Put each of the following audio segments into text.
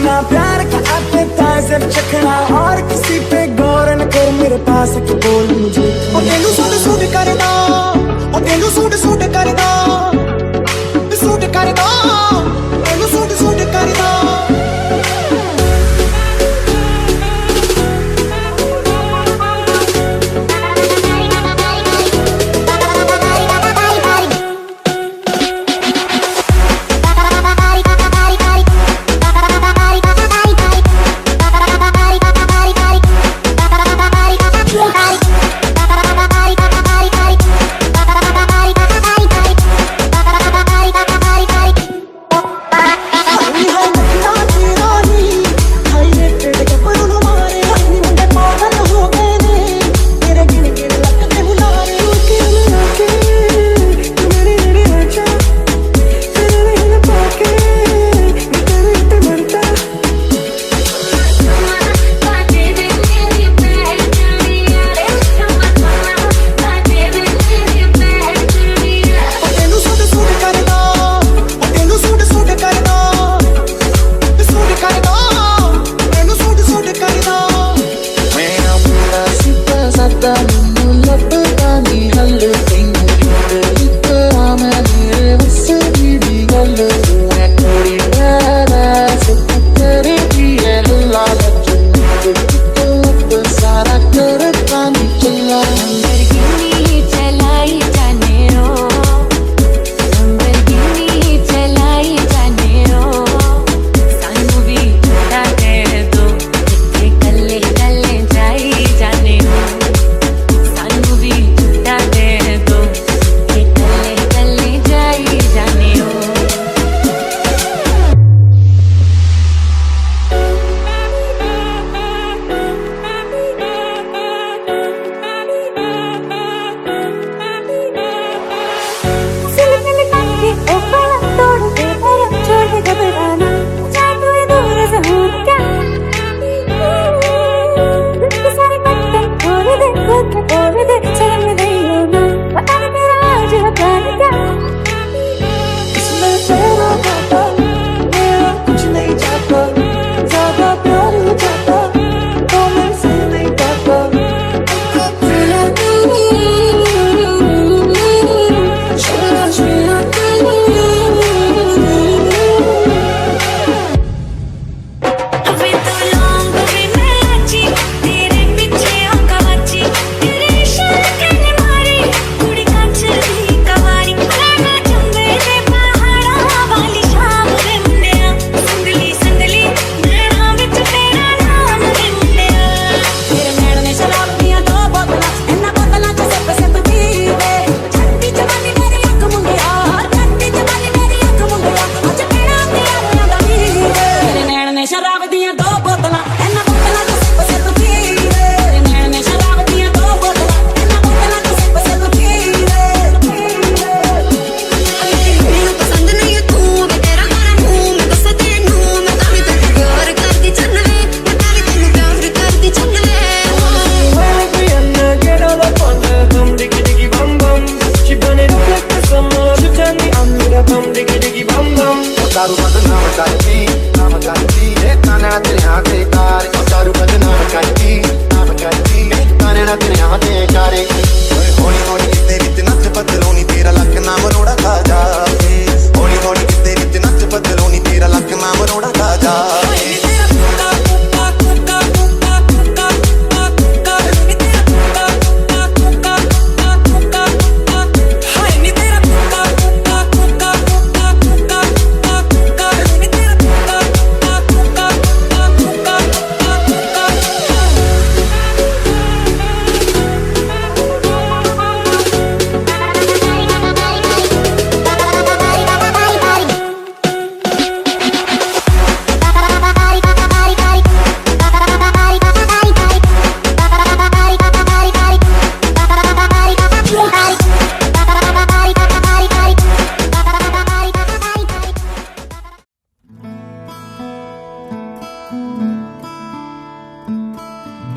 ना प्यार का आते ताज़र चखना और किसी पे गौर न कर मेरे पास के बोल मुझे ओ तेनू सूट सूट करदा ओ तेनू सूट सूट करदा सूट करदा तेनू सूट सूट करदा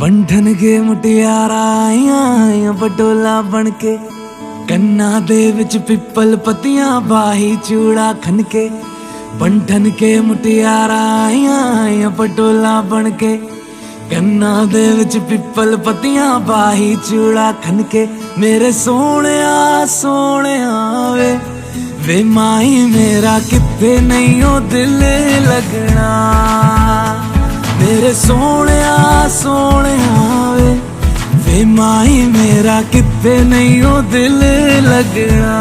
बंधन के मुटियारा आईयां बडोला बन के कन्ना दे विच पिपल पत्तियां बाही चूड़ा खनके बंठन के मुटियारा आइया पटोला बन के कन्ना दे विच पिपल पत्तियां बाही चूड़ा खन के मेरे सोने सोने वे माई मेरा किथे नहीं हो दिल लगना मेरे सोने सोने वे माई मेरा किथे नहीं हो दिल लगना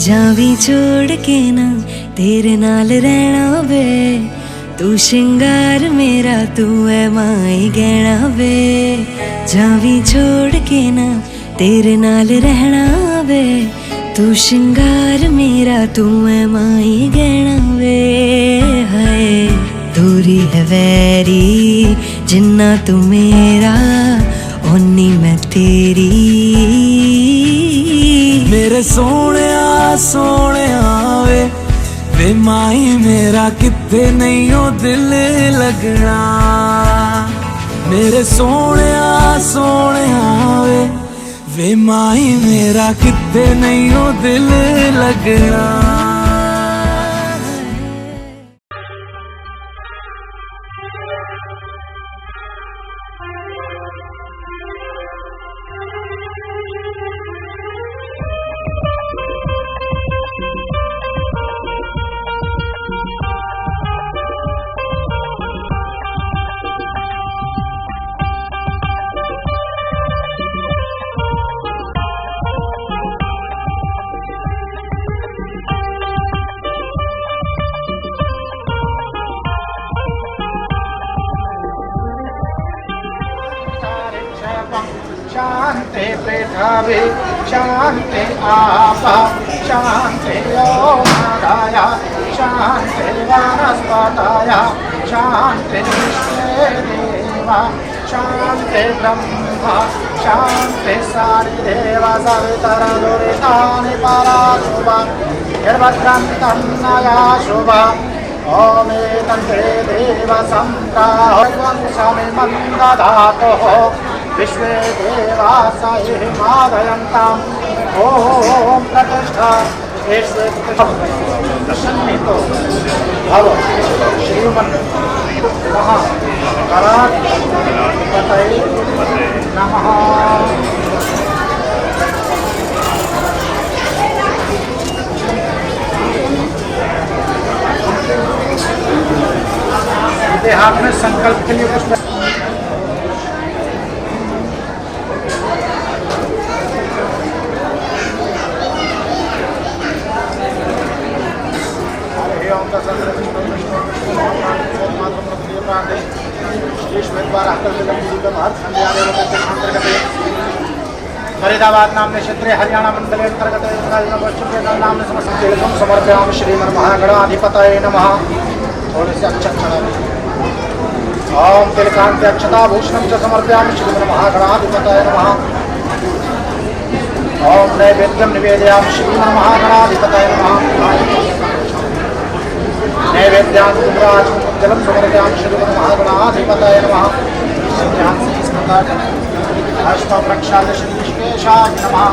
जावी छोड़ के ना तेरे नाल रहना वे तू श्रृंगार मेरा तू है माई गहना वे जावी छोड़ के ना तेरे नाल रहना वे तू श्रृंगार मेरा तू है माई गहना वे हाय दूरी है वैरी जिन्ना तू मेरा ओनी मैं तेरी मेरे सोने सोने वे माई मेरा किथे नहीं हो दिल लगना मेरे सोने सोने वे माई मेरा किथे नहीं हो दिल लगना शांति पृथ्वी शांति आपा शांति ओमादाय शांति वनस्पतय शांति देवा शांति ब्रह्म शांति सारिदेव सवितरदुरितानि पराशुभं निर्भद्रं तन्नया शुभम् ओम तन्त्रे देव सम्प्राहं समिमन्दधातुः विश्वे देवासहि मादयन्ताम् ओम प्रतिष्ठा प्रसन्नितो भव श्रीमन् महागणाधिपतये नमः। हाथ में संकल्प के लिए कुछ फरीदाबाद नाम क्षेत्रे हरियाणा मंडले अंतर्गत नाम समर्पयामि श्रीमन्महागणाधिपतये नमः। थोड़े से अक्षर ओम तिलकांति अक्षताभूषणं च समर्पयामि श्रीमन्महागणाधिपतये नमः। ओम नैवेद्यं निवेदयामि श्रीमन्महागणाधिपतये नमः। नैवेद्यां जलं समर्पयामि श्रीमन्महागणाधिपतये नमः। अष्टम प्रक्षाल्य श्री ऋषिकेशाय नमः।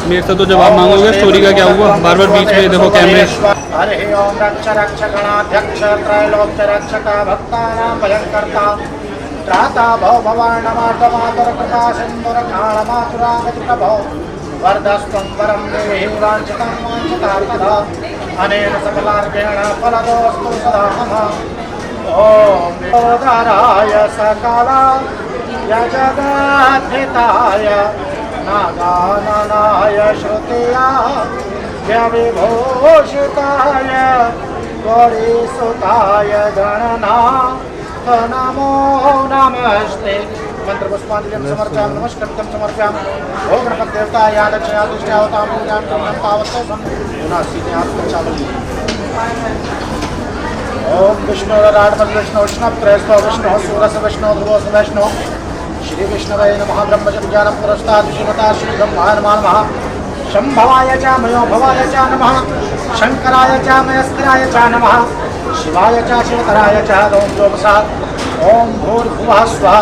मेरे से तो जवाब मांगोगे स्टोरी का क्या हुआ, बार बार बीच में देखो कैमरे। हरे ओम रक्ष रक्ष गणाध्यक्ष त्रैलोक्य रक्षक भक्तानां भयंकर्ता त्राता भव भवानमातमातर कृपा सिंधुर कालमातुरागति प्रभो वरदस्त्वं वरं देहि वाञ्छितं वाञ्छितार्थदा अनेन सकलार्घेण फलदोऽस्तु सदा मम। ओम ओदाराय सकला यजगाधिताय नागाननाय श्रुतिया व्यविभूषिताय गौरीसुताय गणनाथ नमो नमस्ते। मंत्र पुष्पांजलि समर्पयामि नमस्कृतं समर्पयामि। ओम गणपति देवताय दक्षिणावतां पूजां कुर्वन् तावत् पुनः चावली। ओम विष्णु राडपद विष्णु विष्णु त्रयस्व विष्णु सूरस विष्णु ध्रुवस विष्णु श्री विष्णवे नमः। ब्रह्मच ज्ञान पुरस्तात् श्रीमता श्री ब्रह्माय नमः। शंभवाय च मयोभवाय च नमः शंकराय च मयस्कराय च नमः शिवाय च शिवतराय च ओम जोपसा ओम भूर्भुवः स्वः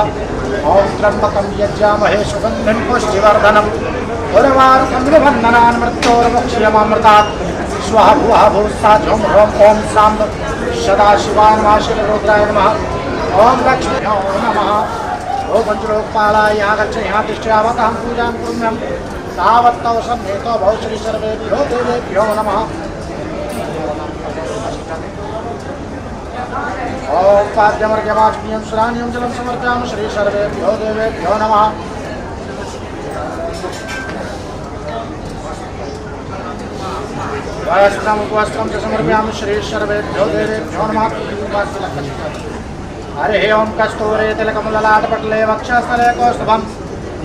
ओम त्र्यंबकं यज्जामहे सुगन्धिं पुष्टिवर्धनम् उर्वारुकं विबन्धनान् मृत्योर्मुक्षीयमामृतात् स्वः भुवः भुवस्सा झुं ह्रौं ओम सां सदाशिवाय नमः शिवरुद्राय नमः ओम लक्ष्मीभ्यो नमः ओ पंचलोकपालाय यहाँ गच्छ यहाँ तिष्ठावत हम पूजां कुर्म्यं तावत् तव सम्मेतो भव श्री सर्वेभ्यो देवेभ्यो नमः ओम पाद्यमर्घ्यमाचम्यं सुराण्यं जलं समर्पयामि श्री सर्वेभ्यो देवेभ्यो नमः वस्त्रं च समर्पयामि श्री सर्वेभ्यो देवेभ्यो नमः हरे ओम कस्तूरे तिलकमललाटपटले वक्षस्थले कौस्तुभं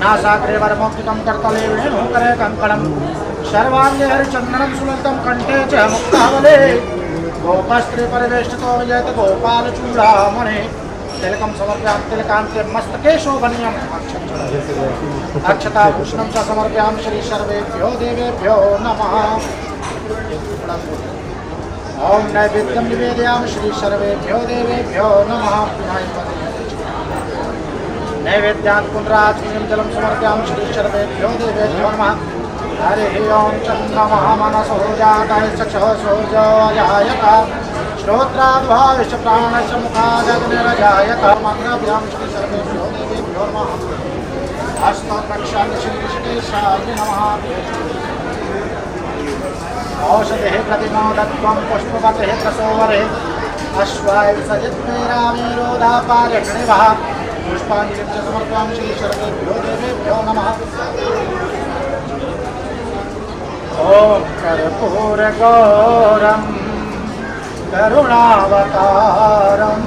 नासाग्रे वरमौक्तिकं करतले वेणुकरे कङ्कणं सर्वाङ्गे हरिचन्दनं सुललितं कण्ठे च मुक्तावले गोपस्त्रे परिवेष्टितो विजयते गोपालचूडामणे तिलकं समर्पयामि तिलकान्ते मस्तके शोभनीयम् अक्षताभूषणं च समर्पयामि श्री सर्वेभ्यो देवेभ्यो नमः ओम नैवेद्यं निवेदयामि श्री सर्वेभ्यो देवेभ्यो नमः नैवेद्यात् पुनराचम्यं जलं समर्पयामि श्री सर्वेभ्यो देवेभ्यो नमः हरे ओम चन्द्रमः मनसो जातः चक्षुः सोऽजायत श्रोत्राद्भाविश्च प्राणश्च मुखादग्निरजायत मन्त्रभ्यां श्री सर्वेभ्यो देवेभ्यो नमः हस्तोत्तक्षामि श्री ऋषिकेशाय नमः औषधे प्रतिमोदत्वं पुष्पवते प्रसोवरे अश्वाय सजित्मेरामीरोधापार्यणिवः पुष्पाञ्जलिं च समर्पयामि श्री सर्वेभ्यो देवेभ्यो नमः ॐ कर्पूरगौरं करुणावतारं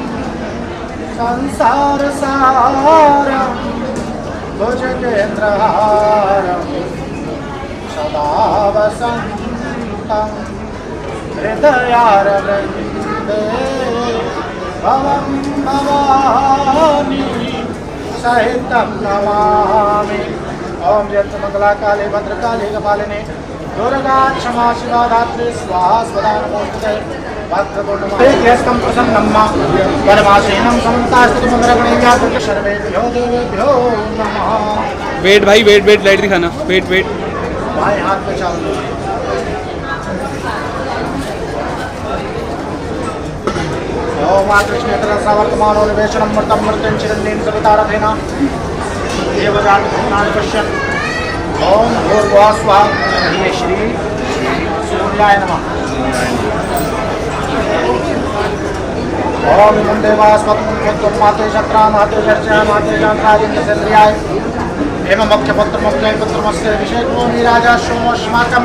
संसारसारं भुजगेन्द्रहारं सदा वसन्तं हृदयारविन्दे भवं भवानी सहितं नमामि ओम जयंतमंगला काले भद्रकाली कपालिनी दुर्गा क्षमा शिवा धात्री स्वाहा स्वदा नमोस्तुते भद्रगुणमस्तं प्रसन्नं मा परमासीनं समन्तास्तुतिमंगलगणैर्यात् सर्वेभ्यो देवेभ्यो नमः। वेट भाई वेट वेट लाइट दिखाना वेट वेट भाई हाथ पे चालू ओम कृष्णेतर सावर्तमानो निवेशनं मृतं मृत्यं चिरन्तीं सवितारथेन देवजातभुवनानि पश्यन् ओम भूर्भुवः स्वः ये श्री सूर्याय नमः ओम इमं देवास्मत्मुख्यत्वं माते शत्रा माते चर्चा माते जात्राजेन्द्रसेन्द्रियाय एवं मुख्यपुत्रमुख्यै पुत्रमस्य विषेको निराजा सोमोऽस्माकं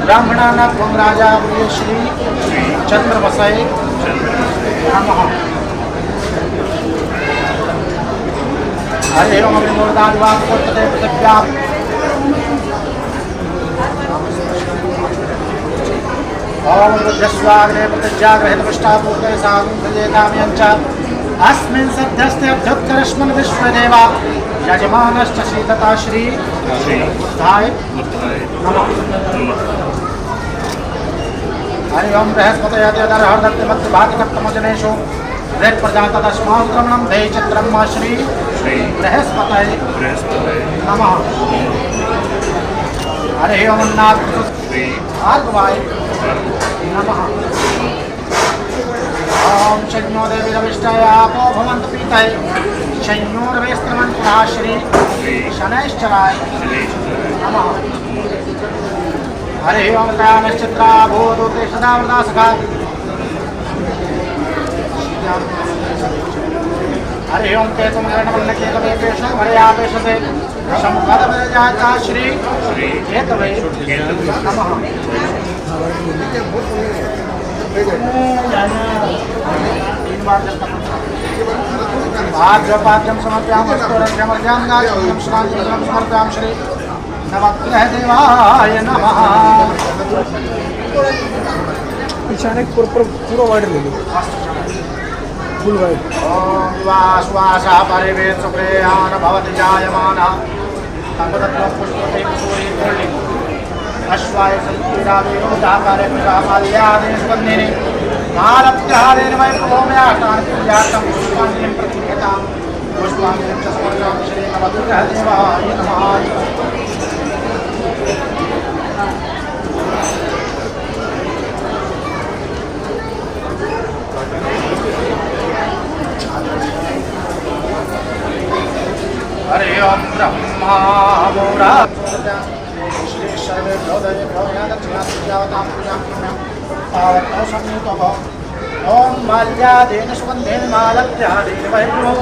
ब्राह्मणानां त्वं राजा प्रिय श्री चन्द्रमसै नमः। हरे ओम अभिमूर्धादिवाद वर्तते पृथिव्यां ओम रुद्रस्वाग्रे प्रतिज्ञाग्रहितपुष्टापूर्णे सागुंसजेताम्यञ्च अस्मिन् सद्यस्ते अभ्युत्करस्मन् विश्वदेवा यजमानश्च शीतता श्री बुद्धाय नमः। हरि ओम बृहस्पतये देवदर्हर्दत्तिमत्तिभागितप्तमजनेषु वेदप्रजातदस्मात्रमणं देयचित्रं श्री बृहस्पतये नमः। हरि ओम भार्गवाय नमः। ओम शन्यो देवी रविष्टाय आपो भवन्तु पीताय शन्योर्वेस्त्रमन् पुनः श्री शनैश्चराय नमः। हरि ओम दयानश्चित्रा भूतोते सदा वरदा सखा हरि ओम केतुमकर्णवल्लकेतवेपेश भरयापेशसे शम्भदवरजाता श्री केतवे नमः। तीन बार पाद्यम समर्पयामि स्तोत्रमर्घ्यं श्रान्तिं समर्पयामि श्री नवग्रह देवाय नमः। पिछाने पूरा वाइड ले लो फुल वाइड। ओम वासवासा परिवेश सुप्रेयान भवति जायमानः तंगदत्व पुष्पते सूर्य अश्वाय संकीरावे उदाकारे प्रकामालयादेन स्पन्देने मालत्यादेन वै प्रभोमयाष्टानि पूजार्थं पुष्पाञ्जलिं प्रतिक्रियताम् पुष्पाञ्जलिं च समर्पयामि श्री नवदुर्गादेवाय नमः। हरे ओम ब्रह्मा मोरा श्री सर्वे भोदय भोया दक्षिणा पूजावतां पूजां पुण्यं पावतो संयुतः ओम माल्यादेन स्पन्देन मालत्यादेन वैभवो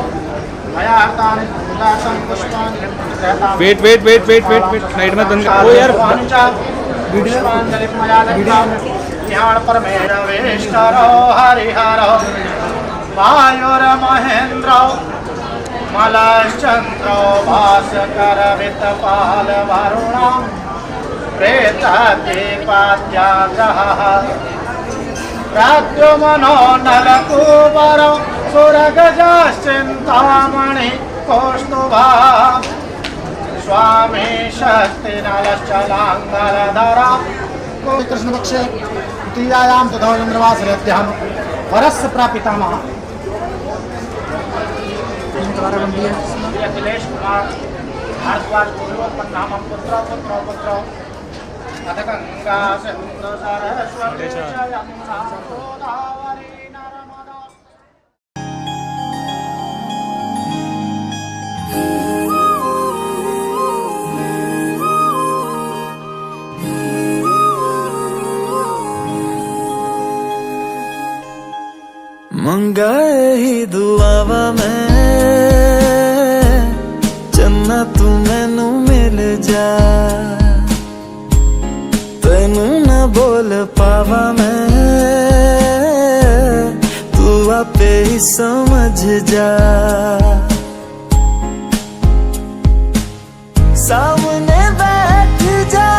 मया तानि पूजार्थं पुष्पाञ्जलिं प्रतिक्रियताम् वेट साइड में दन ओ यार पुष्पाञ्जलिं मया दत्तां ध्यान परमेण वेष्टरो हरिहरो वायुर्महेन्द्रो मलश्चन्द्रो भास्कर वित्तपाल वरुणा प्रेतदीपाद्याग्रहः प्रद्युम्नो नलकूबरो सुरगजश्चिन्तामणि कौस्तुभः स्वामी शक्तिनलश्चलाङ्गलधरा कृष्णपक्षे तृतीयायां तथोचन्द्रवासरेभ्यः वरस्य प्रापितामहः अखिलेश कुमार भारद्वाज पूर्वोत्पन्न नाम पुत्र अथ गंगा सिंधु सरस्वती यमुना गोदावरी नर्मदा। मंगाए ही दुआवा मैं चन्ना तू मैनू मिल जा तेनू न बोल पावा मैं तू आपे ही समझ जा सामने बैठ जा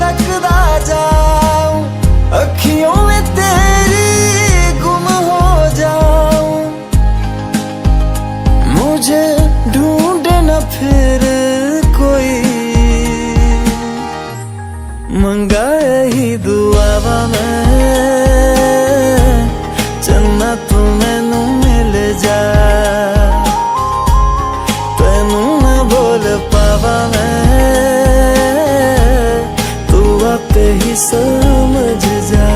तकदा जाऊं अखियों में तेरी गुम हो जाऊं मुझे ढूंढे न फिर कोई मंगाए ही दुआवा मैं चन्ना तू मैनू मिल जा तेनू न बोल पावा मैं तू आपे ही समझ जा।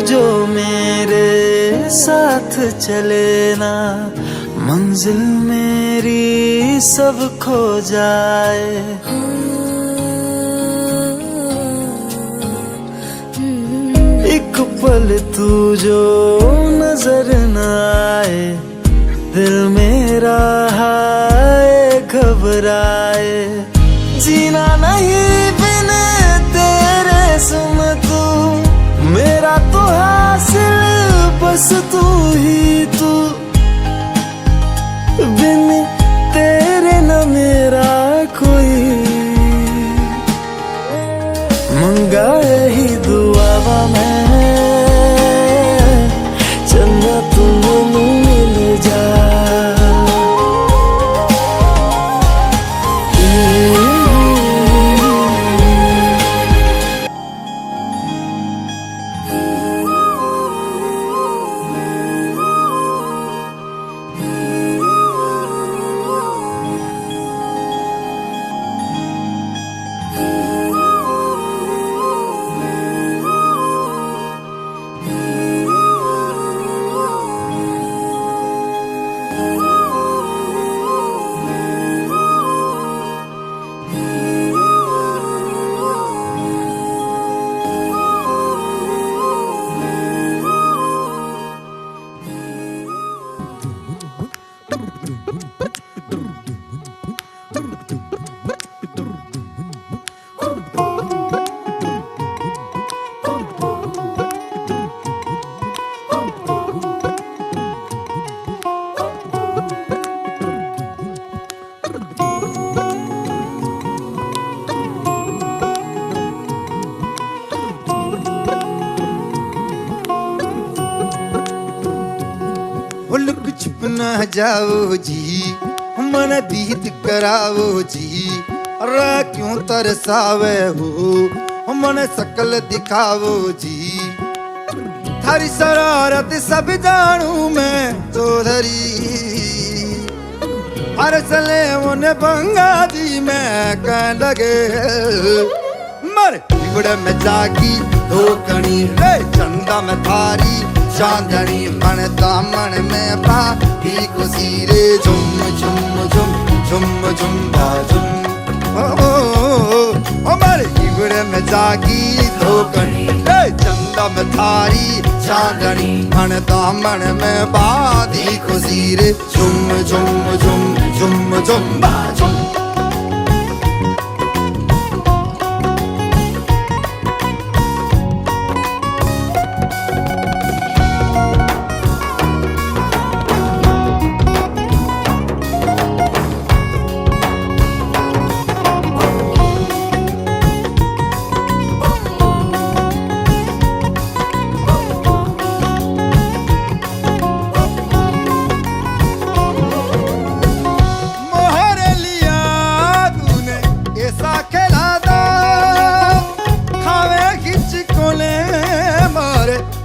जो मेरे साथ चले ना मंजिल मेरी सब खो जाए एक पल तू जो नजर न आए दिल मेरा हाय घबराए जीना नहीं बिन तेरे सुन तू मेरा तो हासिल बस तू ही तू बिन तेरे न मेरा कोई मंगाए ही दुआवा मैं चन्ना तू मैनू मिल जा न जाओ जी, मन दीद करावो जी। अरे क्यों तरसावे हो, मन शकल दिखावो जी। थारी शरारत सब जानू मैं चौधरी, हर सले उन बंगा दी मैं कह लगे। मर बिगड़ में जागी धोकनी रे, चंदा में थारी चांदनी। मन दामन में बाती खुशी रे, झुम झुम झुम झुम झुम बाजुम। ओ मर बिगड़ में जागी धोकनी रे, चंदा में थारी चांदनी। मन दामन में बाती खुशी रे, झुम झुम झुम झुम झुम बाजुम।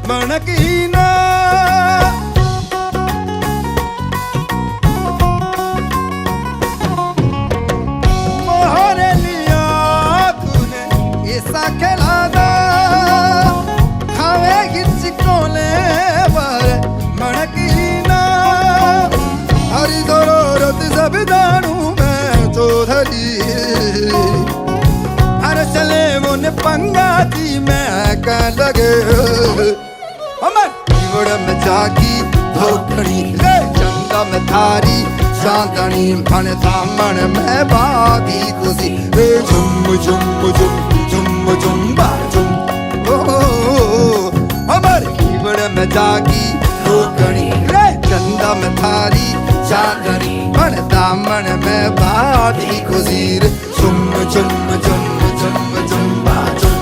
मनकीना मोहरे लिया तूने ऐसा खेला दा, खावे गिच कोले पर मनकीना। हरी जरूरत सब जानू मैं चौधरी, हर चले मुन पंगा दी मैं कह लगे। बिगड़ में जागी धोकनी रे, चंदा में थारी चांदनी। मन दामन में बाती खुशी रे, झुम झुम झुम झुम झुम बाजुम। अमर बिगड़ में जागी धोकनी रे, चंदा में थारी चांदनी। मन दामन में बाती खुशी रे, झुम झुम झुम झुम झुम बाजुम।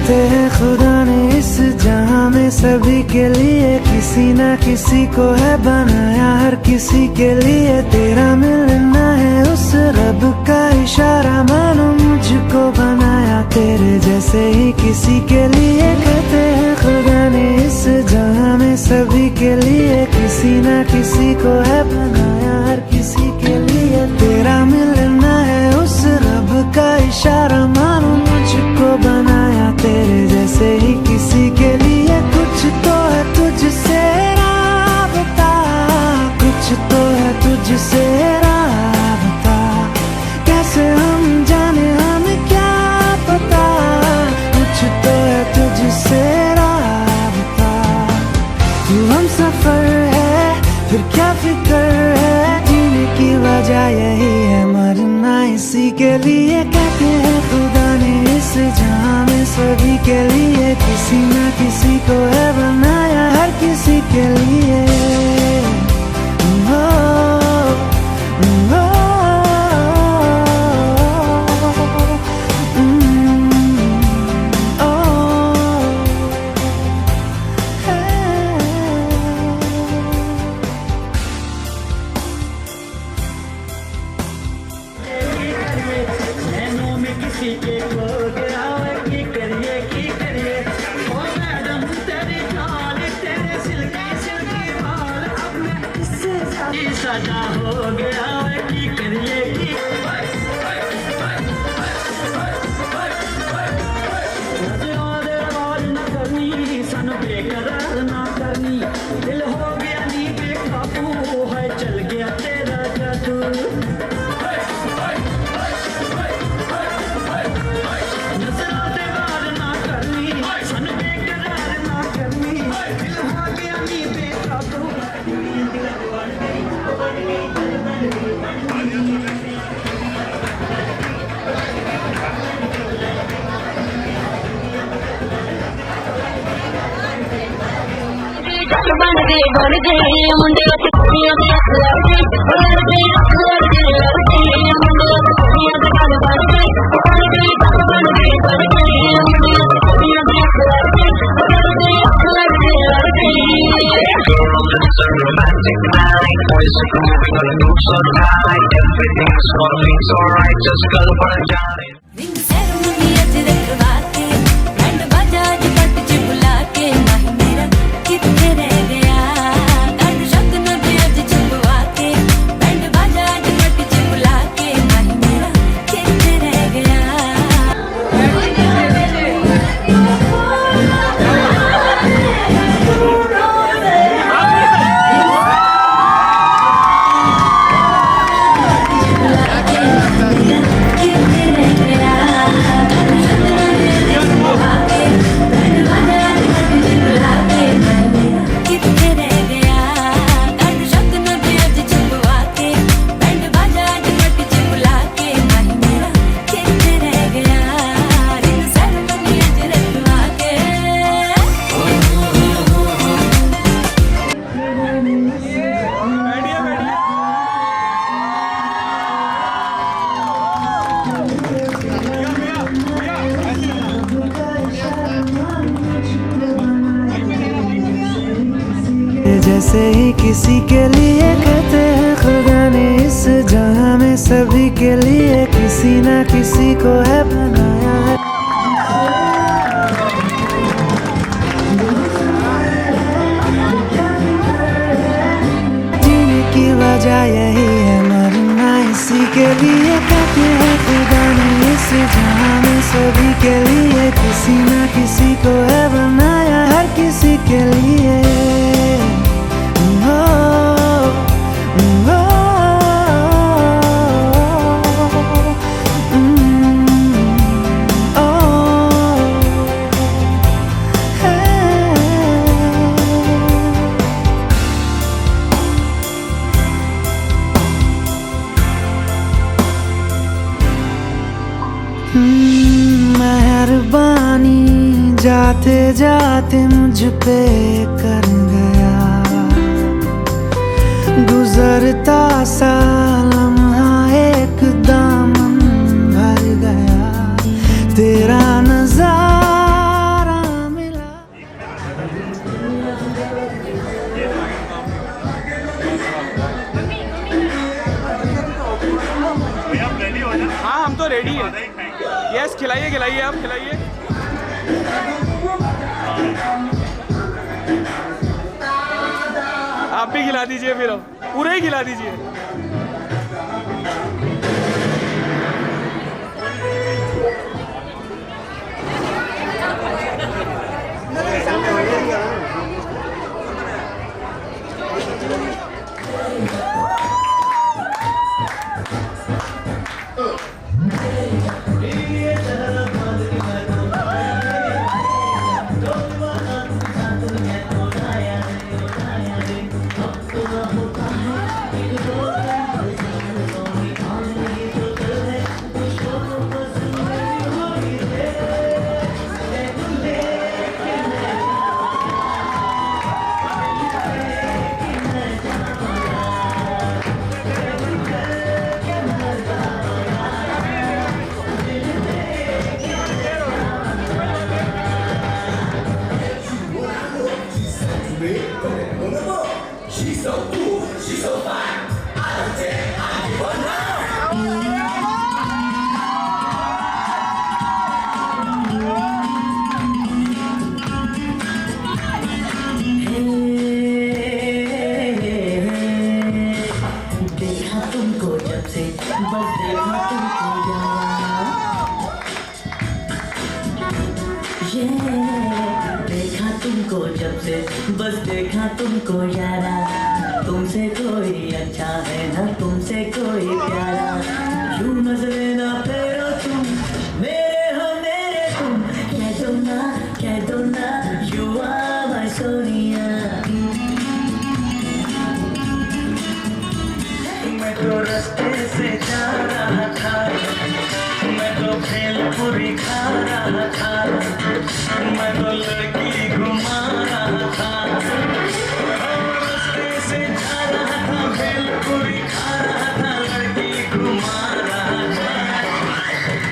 कहते हैं खुदा ने इस जहां में सभी के लिए किसी ना किसी को है बनाया, हर किसी के लिए तेरा मिलना है उस रब का इशारा, मानो मुझको बनाया तेरे जैसे ही किसी के लिए। कहते हैं खुदा ने इस जहां में सभी के लिए किसी ना किसी को है बनाया, हर किसी के लिए तेरा मिलना है उस रब का इशारा, मानो मुझको बनाया तेरे जैसे ही किसी के लिए। कुछ तो है तुझसे राबता, कुछ तो है तुझसे राबता, कैसे हम जाने हमें क्या पता, कुछ तो है तुझसे राबता। तू हम सफर है फिर क्या फिक्र है, जीने की वजह यही है मरना इसी के लिए। कहते हैं खुदा ने इस जहां में सभी के लिए किसी ना किसी को है बनाया, हर किसी के लिए। सजा हो गया की करिए की न करनी सन बेकरार ना करनी, दिल हो गया नी बेकाबू है चल गया तेरा जादू। नजरों दे वार ना करनी सन बेकरार ना करनी, दिल हो गया नी बेकाबू। बन गए बन गए मुंडे कुड़ियां दी लड़के बन गए लड़के मुंडे कुड़ियां दी गल बन गए बन गए बन गए बन गए मुंडे कुड़ियां दी लड़के बन गए लड़के। It's a romantic night, boys are moving on a group so tight, everything's gonna be so right, just girl for a Johnny. Ring ceremony अज रखवा के बैंड बाजा अज पट च बुला के, माही मेरा किथे रह गया, गंद शब्द नदी अज छुपवा के बैंड बाजा अज पट च बुला के, माही मेरा किथे रह गया। जैसे ही किसी के लिए। कहते हैं खुदा ने इस जहां में सभी के लिए किसी ना किसी को है बनाया है। जीने की वजह यही है मरना इसी के लिए। कहते हैं खुदा ने इस जहां में सभी के लिए किसी ना किसी को है बनाया, हर किसी के लिए। मेहरबानी जाते जाते मुझ पे कर गया, गुजरता सा लम्हा एक दामन भर गया। तेरा नजारा हम तो रेडी हैं। यस, खिलाइए खिलाइए, आप खिलाइए। आप भी खिला दीजिए, फिर अब पूरा ही खिला दीजिए। देखा तुमको जब से बस देखा तुमको देखा तुमको जब से बस देखा तुमको यारा। तुमसे कोई अच्छा है ना तुमसे कोई प्यारा। यूं नजरे ना फेरो तुम, मेरे हो मेरे तुम। कह दो ना यू आर माय सोनिया। मैं तो रास्ते से जा रहा था, मैं तो भेलपुरी खा रहा था, मैं तो लड़की घुमा रहा था। रास्ते से जा रहा था, भेलपुरी खा रहा था, लड़की घुमा रहा था।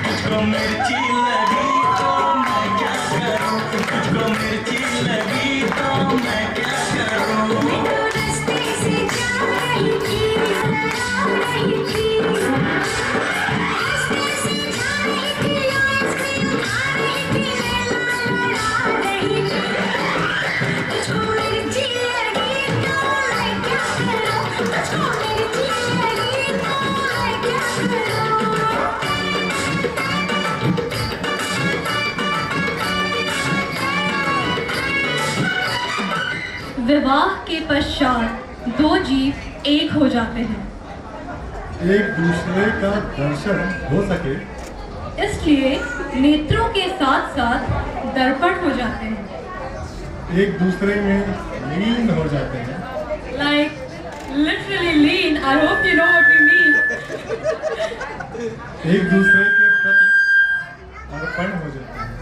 तुझको मिर्ची लगी तो मैं क्या करूं, तुझको मिर्ची लगी तो मैं क्या करूं। विवाह के पश्चात दो जीव एक हो जाते हैं, एक दूसरे का दर्शन हो सके इसलिए नेत्रों के साथ साथ दर्पण हो जाते हैं। एक दूसरे में लीन हो जाते हैं। Like literally lean. I hope you know what we mean. एक दूसरे के प्रति अर्पण हो जाते हैं।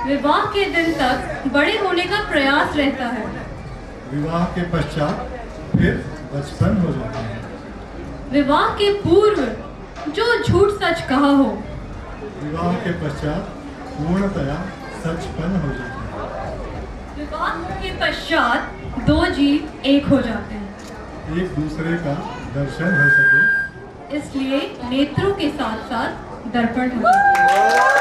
विवाह के दिन तक बड़े होने का प्रयास रहता है, विवाह के पश्चात फिर बचपन हो जाते हैं। विवाह के पूर्व जो झूठ सच कहा हो, विवाह के पश्चात पूर्णतया सचपन हो जाते हैं। विवाह के पश्चात दो जीव एक हो जाते हैं, एक दूसरे का दर्शन हो सके इसलिए नेत्रों के साथ साथ दर्पण हो जाते हैं।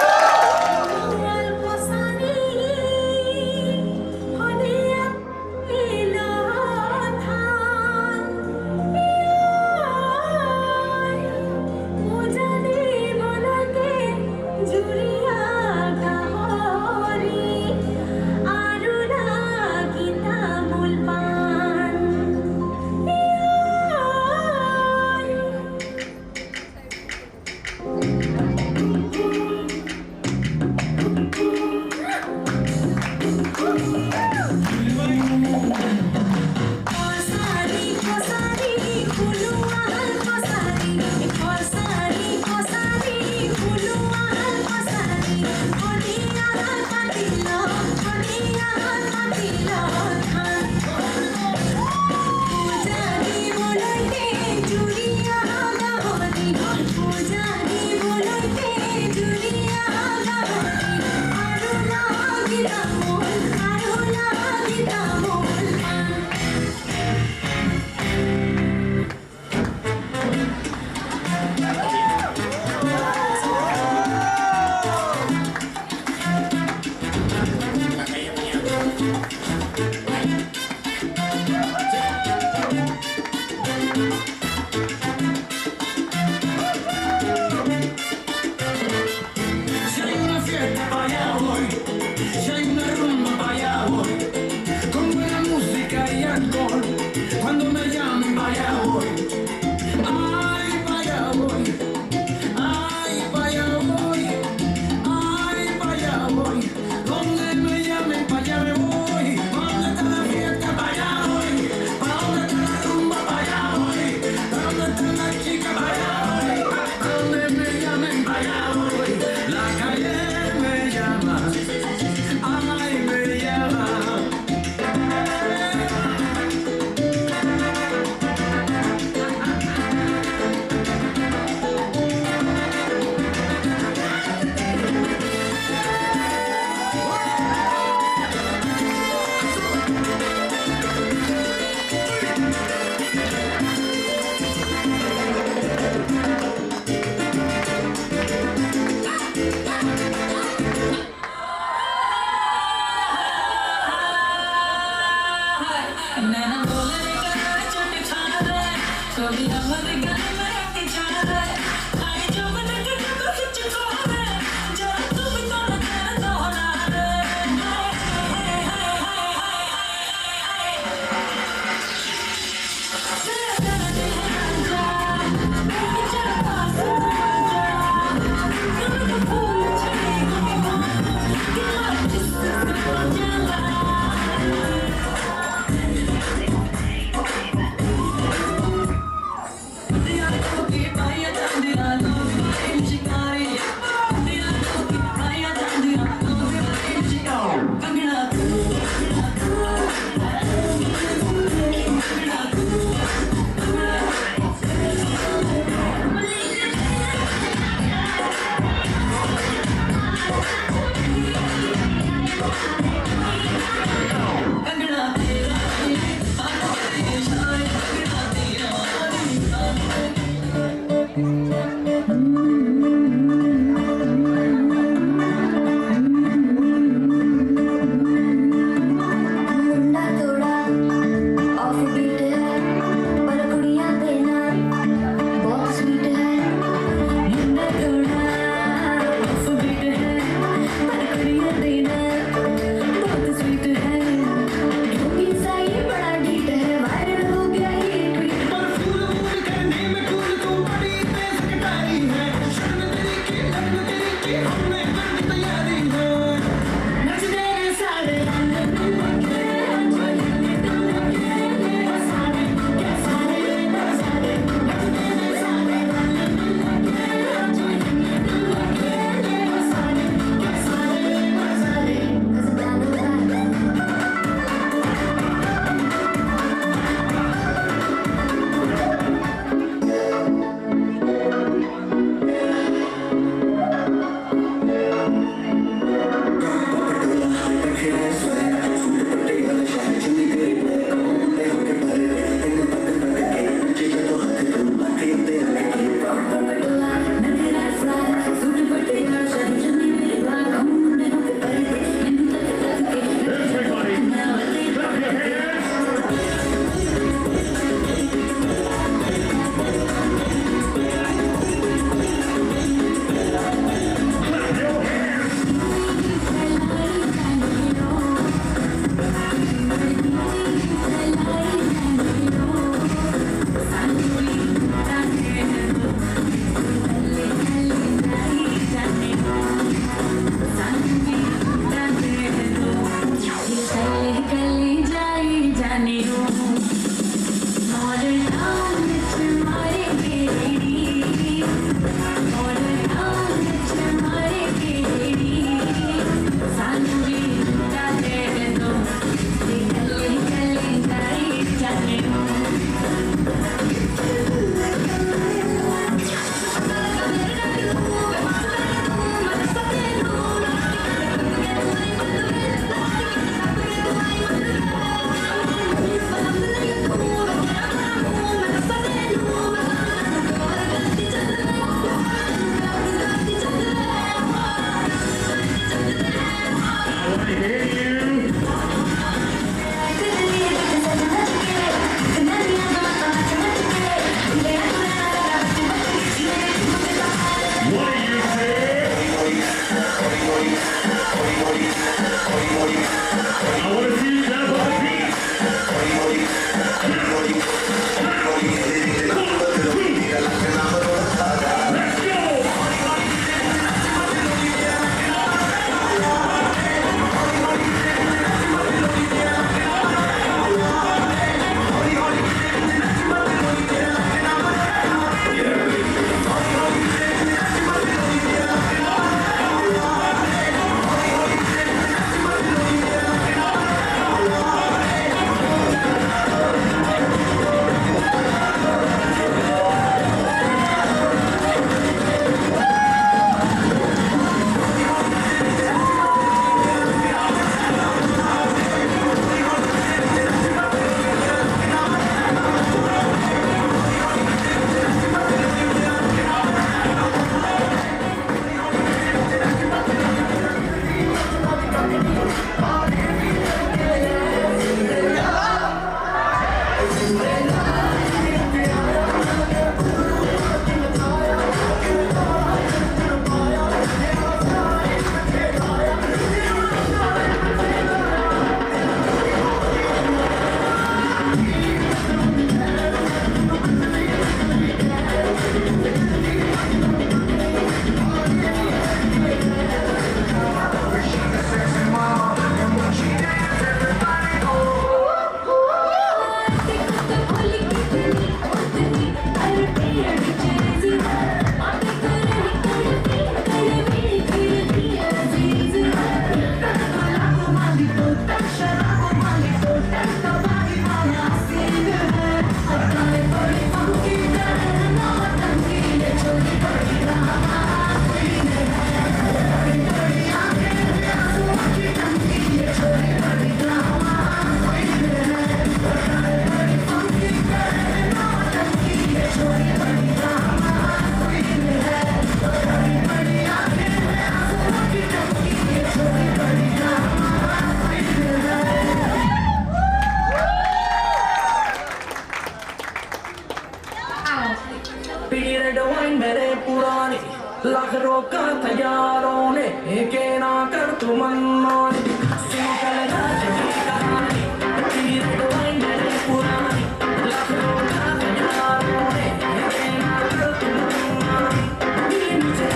लाख रोका था यारों ने के ना कर तू मनमानी सिंपल राजनी कहानी तीर दवाई मेरे पुरानी लाख रोका था यारों ने के ना कर तू मनमानी दिल मुझे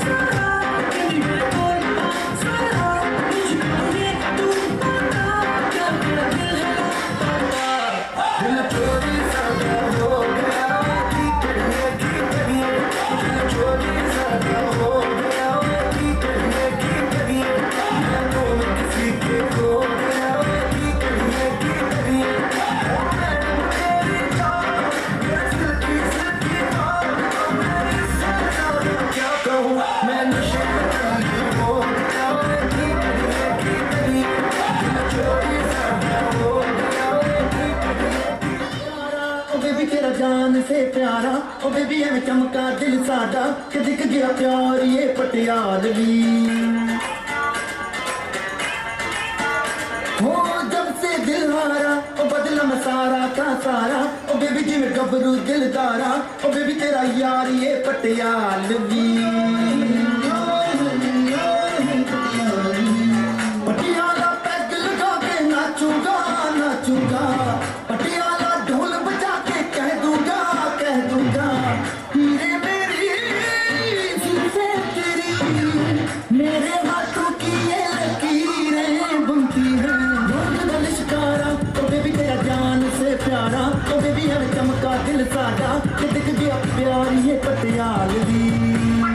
सारा दिल मेरे कोई सारा मुझे तू पता क्या मेरा दिल है दिल चोरी सा हो गया चोरी सा हो गया किसी के हो गया क्या कहूँ मैं नशे में हो गया चोरी सा हो गया ओ बेबी तेरा जान से प्यारा ओ बेबी एवं चमका दिल साडा कि दिख गया प्यार ये पटियालवी हो जब से दिल हारा ओ बदला मैं सारा का सारा ओ बेबी जिवें गबरू दिलदारा ओ बेबी तेरा यार ये पटियालवी पटियाला पैग लगा के नाचूंगा नाचूंगा पटियाला ढोल बजा के कह दूंगा हीरे मेरी जुल्फे तेरी मेरे हाथों की ये लकीरें बुनती हैं ढोल का लिशकारा ओ बेबी तेरा जान से प्यारा ओ बेबी हमें चमका दिल साडा कि दिख गया प्यार ये पटियालवी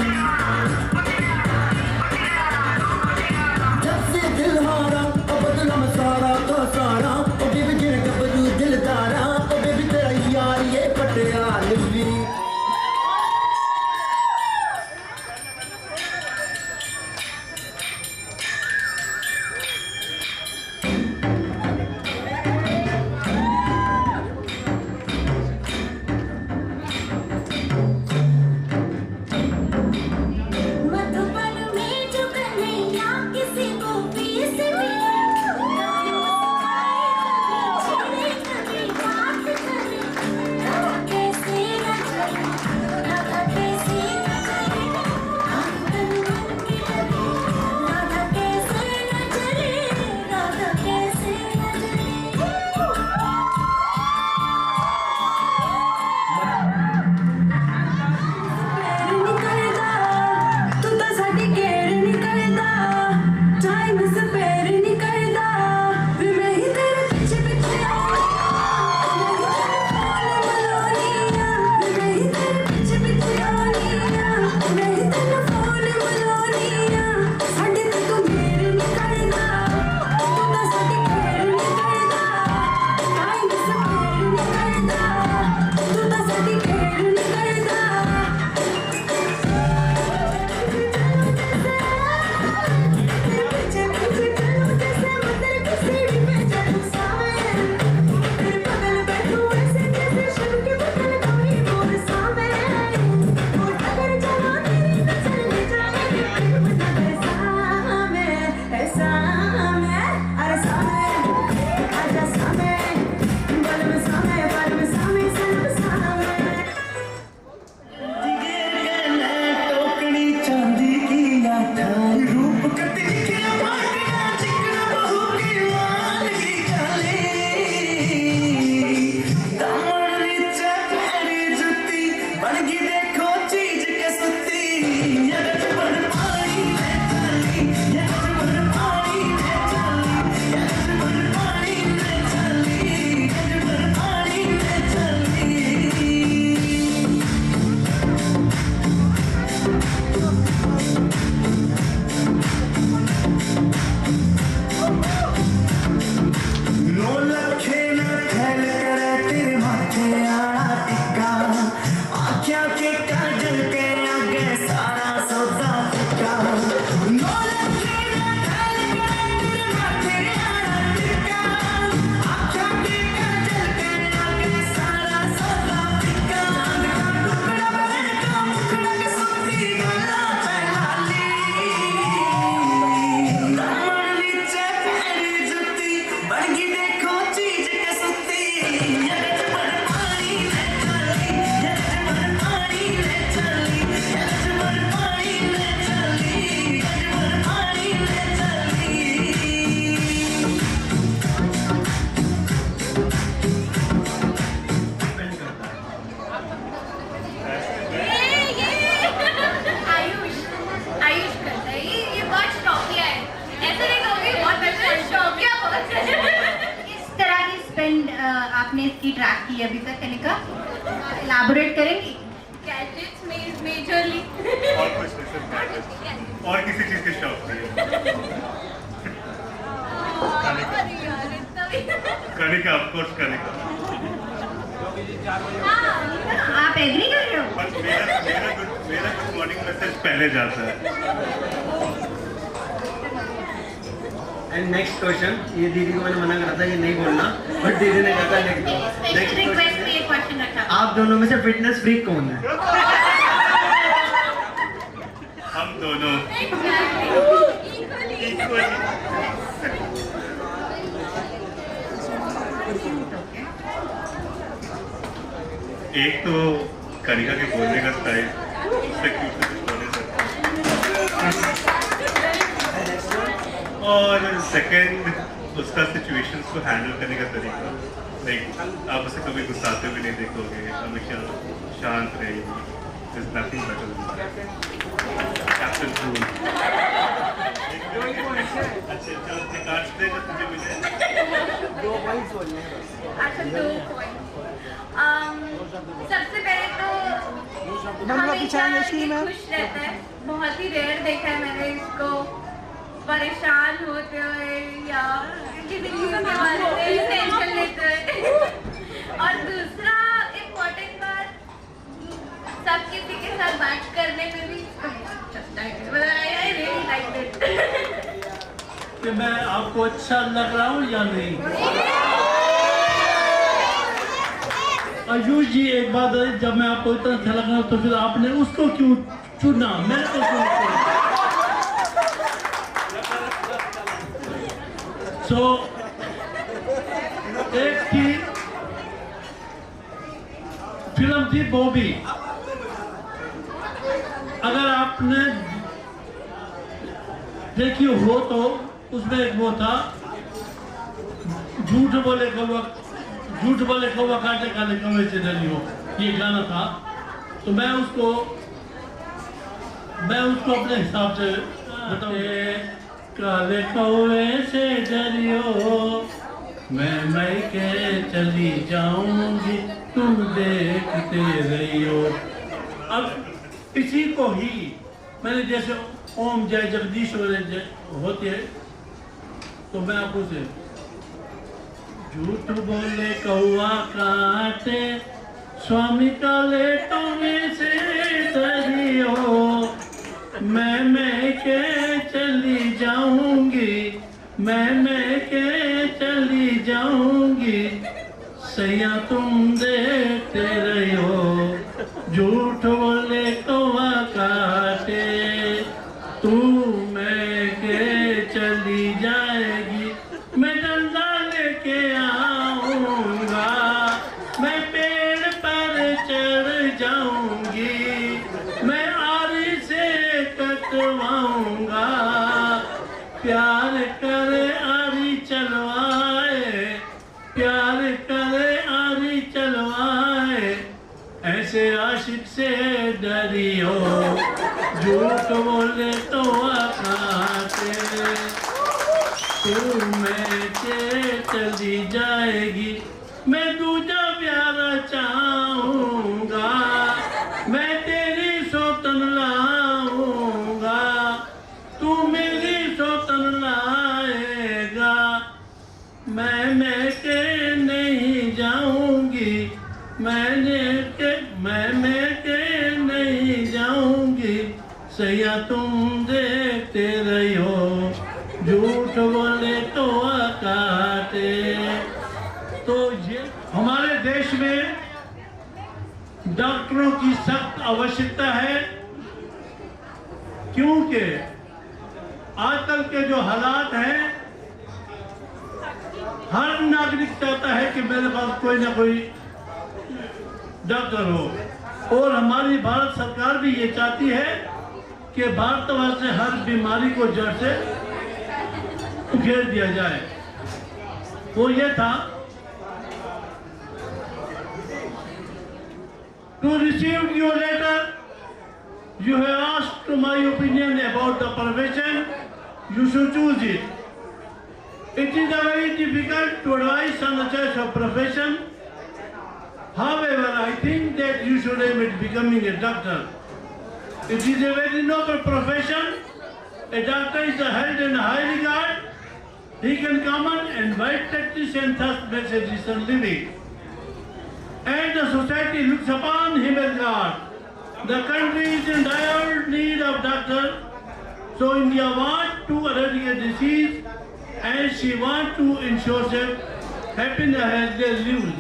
आपने इसकी ट्रैक की अभी तक, कनिका इलाबोरेट करेंगी? गैजेट्स में मेजरली और कुछ नहीं, सिर्फ gadgets। और किसी चीज के शौक नहीं है। Kanika, of course Kanika. आप एग्री कर रहे हो? बस मेरा गुड मॉर्निंग मैसेज पहले जाता है। एंड नेक्स्ट क्वेश्चन, ये दीदी को मैंने मना करा था ये नहीं बोलना, बट दीदी ने कहा था लिख दो। स्पेशल रिक्वेस्ट में एक क्वेश्चन रखा। आप दोनों में से फिटनेस फ्रीक कौन है? हम दोनों इक्वली। एक तो कनिका के बोलने का स्टाइल, उससे क्यों कुछ बोले सकते, और सेकंड उसका सिचुएशंस को हैंडल करने का तरीका। लाइक आप उसे कभी गुस्साते हुए नहीं देखोगे, हमेशा शांत रहेगी। There's nothing better than that. Captain Cool। अच्छा कार्ड्स दे जो तुझे मिले। 2 पॉइंट्स बोलने हैं। अच्छा 2 पॉइंट। सबसे पहले तो हमेशा खुश रहता है, बहुत ही रेयर देखा है मैंने इसको परेशान होते हुए या किसी चीज के बारे में टेंशन लेते हुए। और दूसरा इम्पोर्टेंट बात, सब किसी के साथ बात करने में भी कि मैं आपको अच्छा लग रहा हूँ या नहीं? आयुष जी, एक बात है, जब मैं आपको इतना अच्छा लग रहा हूँ तो फिर आपने उसको क्यों चुना, मेरे को क्यों चुना? सो एक थी फिल्म थी बॉबी, अगर आपने देखी हो तो उसमें एक वो था, झूठ बोले कौवा काटे काले कौवे से डरी हो, ये गाना था। तो मैं उसको अपने हिसाब से बताऊं। काले कौवे से डरियो मैं के चली जाऊंगी, तुम देखते रहियो। अब इसी को ही मैंने जैसे ओम जय जगदीश होते हैं, तो मैं आपको से झूठ बोले कौवा काटे स्वामी काले कौवे से डरियो मैं के चली जाऊंगी, मैं के चली जाऊंगी, सैया तुम देखते रहो, झूठ बोले कौवा काटे तू मैं के चली जाएगी, मैं डंडा लेके आऊंगा, मैं पेड़ पर चढ़ जाऊंगी, मैं आरी से कटवाऊंगा, प्यार करे आरी चलवाए, प्यार करे आरी चलवाए, ऐसे आशिक से डरियो, झूठ बोले तो आकाते, तू मैं के चली जाएगी, मैं दूजा प्यार चाहूंगा, मैं तेरी सौतन लाऊंगा, तू मेरी सौतन लाएगा, मैं के नहीं जाऊंगी, मैं के नहीं जाऊंगी, सैया तुम देखते रहो, झूठ बोले तो काटे। तो ये हमारे देश में डॉक्टरों की सख्त आवश्यकता है, क्योंकि आजकल के जो हालात हैं, हर नागरिक चाहता है कि मेरे पास कोई ना कोई डॉक्टर हो, और हमारी भारत सरकार भी ये चाहती है कि भारतवर्ष से हर बीमारी को जड़ से उखेड़ दिया जाए। वो ये था, to receive your letter, you have asked to my opinion about the profession, you should choose it. It is very difficult to advise on the choice of profession However, I think that you should aim at becoming a doctor. It is a very noble profession. A doctor is held in high regard. He can command and wide practice and thus makes a decent living. And the society looks upon him as God. The country is in dire need of doctors. So India wants to eradicate disease and she wants to ensure that happiness has their lives.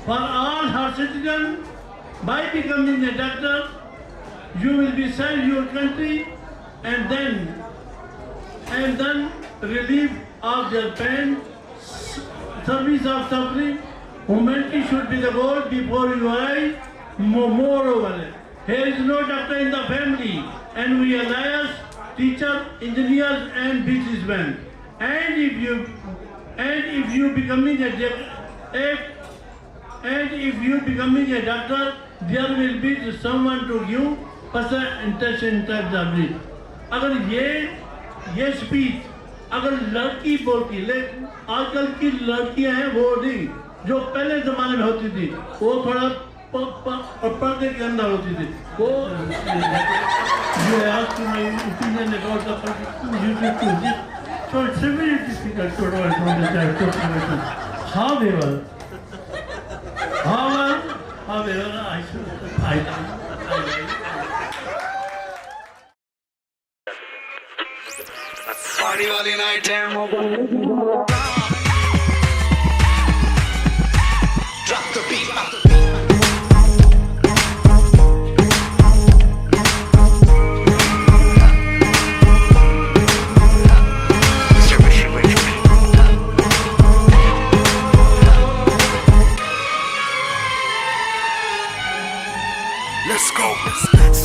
For all her citizens, by becoming a doctor, you will be serve your country and then relief of their pain, service of suffering. Humanity should be the goal before your eyes. Moreover, here is no doctor in the family, and we are lawyers, teachers, engineers, and businessmen. And if you becoming a doctor, there will be someone to give person intention interest. अगर ये speech अगर लड़की बोलती, लेकिन आजकल की लड़कियां हैं वो नहीं, जो पहले जमाने में होती थी, वो थोड़ा पर्दे के अंदर होती थी, वो you ask my opinion about the YouTube. So it's very difficult to understand. However, I party वाली night है drop the beat. Let's go.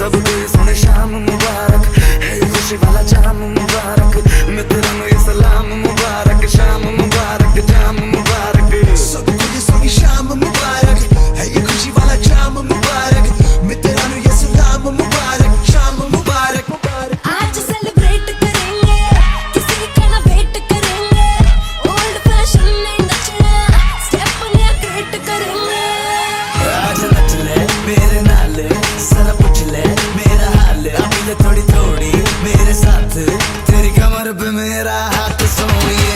सबके सोने शाम मुबारक है, खुशी वाला जाम मुबारक, मित्रों ये सलाम मुबारक, शाम मुबारक, जाम मुबारक, सबको ये सोनी शाम मुबारक है, ये खुशी वाला जाम मुबारक, मित्रों ये सलाम मुबारक, शाम मुबारक। आज सेलिब्रेट करेंगे, किसी का ना वेट करेंगे, ओल्ड फैशन में नचना, स्टेप नया क्रिएट करेंगे। आज नच ले मेरे नाल, जरा पूछ ले मेरा हाल, अभी ले थोड़ी थोड़ी मेरे साथ, तेरी कमर पे मेरा हाथ सोनिए।